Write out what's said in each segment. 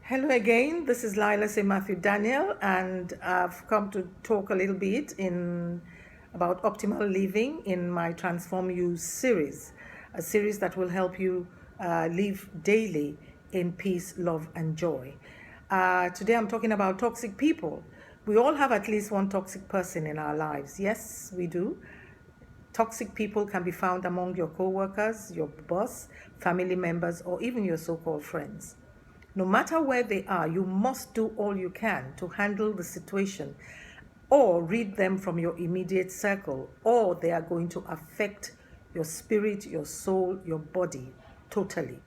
Hello again, this is Lila St. Matthew Daniel, and I've come to talk a little bit about optimal living in my Transform You series, a series that will help you live daily in peace, love, and joy. Today I'm talking about toxic people. We all have at least one toxic person in our lives. Yes, we do. Toxic people can be found among your co-workers, your boss, family members, or even your so-called friends. No matter where they are, you must do all you can to handle the situation or read them from your immediate circle, or they are going to affect your spirit, your soul, your body totally.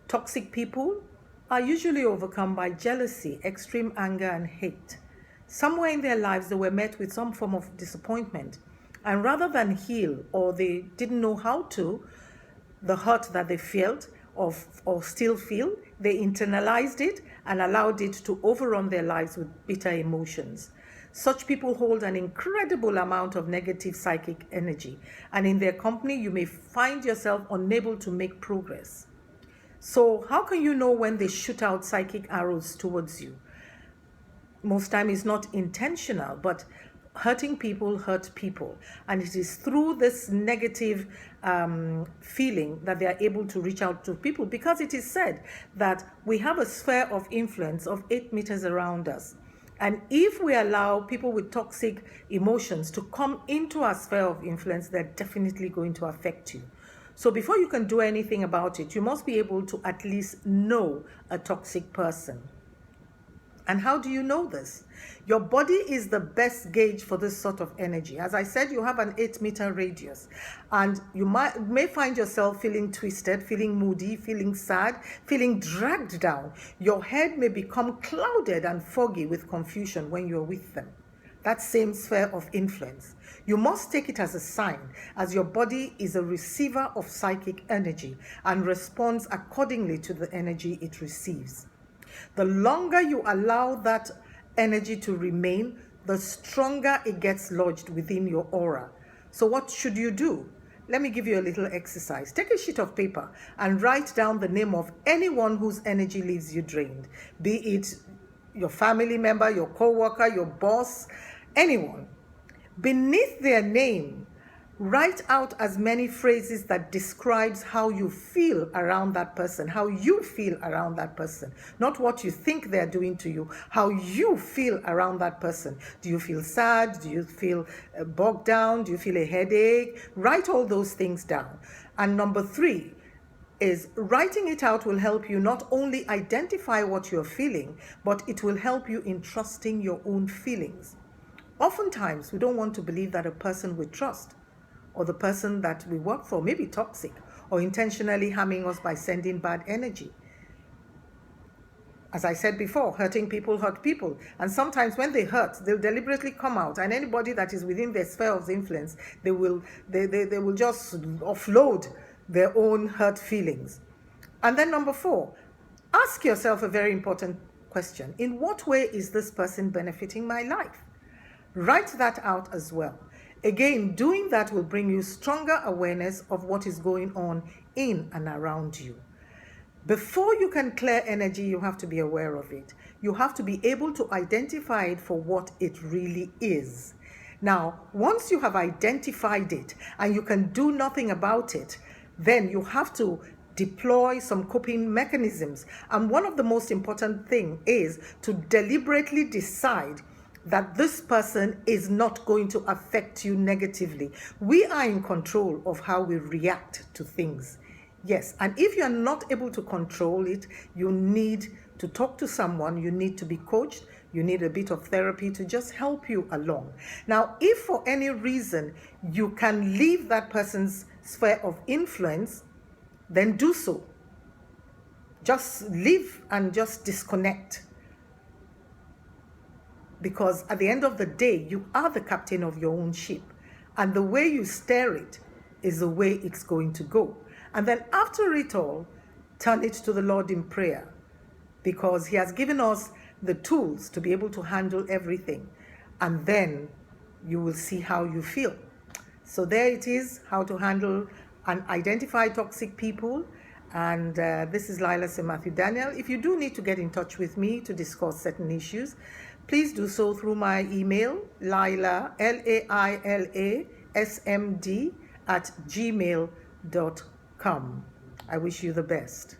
Toxic people are usually overcome by jealousy, extreme anger, and hate. Somewhere in their lives, they were met with some form of disappointment, and rather than heal, or they didn't know how to, the hurt that they felt or still feel, they internalized it and allowed it to overrun their lives with bitter emotions. Such people hold an incredible amount of negative psychic energy, and in their company, you may find yourself unable to make progress. So, how can you know when they shoot out psychic arrows towards you? Most time it's not intentional, but hurting people hurt people, and it is through this negative feeling that they are able to reach out to people, because it is said that we have a sphere of influence of 8 meters around us, and if we allow people with toxic emotions to come into our sphere of influence, they're definitely going to affect you. So before you can do anything about it, you must be able to at least know a toxic person. And how do you know this? Your body is the best gauge for this sort of energy. As I said, you have an 8-meter radius, and you may find yourself feeling twisted, feeling moody, feeling sad, feeling dragged down. Your head may become clouded and foggy with confusion when you're with them. That same sphere of influence. You must take it as a sign, as your body is a receiver of psychic energy and responds accordingly to the energy it receives. The longer you allow that energy to remain, the stronger it gets lodged within your aura. So what should you do? Let me give you a little exercise. Take a sheet of paper and write down the name of anyone whose energy leaves you drained, be it your family member, your co-worker, your boss, anyone. Beneath their name, write out as many phrases that describes how you feel around that person, how you feel around that person, not what you think they're doing to you, how you feel around that person. Do you feel sad? Do you feel bogged down? Do you feel a headache? Write all those things down. And number 3 is writing it out will help you not only identify what you're feeling, but it will help you in trusting your own feelings. Oftentimes, we don't want to believe that a person we trust or the person that we work for may be toxic or intentionally harming us by sending bad energy. As I said before, hurting people hurt people. And sometimes when they hurt, they'll deliberately come out. And anybody that is within their sphere of influence, they will just offload their own hurt feelings. And then number 4, ask yourself a very important question. In what way is this person benefiting my life? Write that out as well. Again, doing that will bring you stronger awareness of what is going on in and around you. Before you can clear energy, you have to be aware of it. You have to be able to identify it for what it really is. Now, once you have identified it and you can do nothing about it, then you have to deploy some coping mechanisms. And one of the most important things is to deliberately decide that this person is not going to affect you negatively. We are in control of how we react to things. Yes, and if you're not able to control it, you need to talk to someone, you need to be coached, you need a bit of therapy to just help you along. Now, if for any reason you can leave that person's sphere of influence, then do so. Just leave and just disconnect. Because at the end of the day, you are the captain of your own ship. And the way you steer it is the way it's going to go. And then after it all, turn it to the Lord in prayer. Because He has given us the tools to be able to handle everything. And then you will see how you feel. So there it is, how to handle and identify toxic people And this is Lila St. Matthew Daniel. If you do need to get in touch with me to discuss certain issues, please do so through my email, Laila, LAILA SMD @gmail.com. I wish you the best.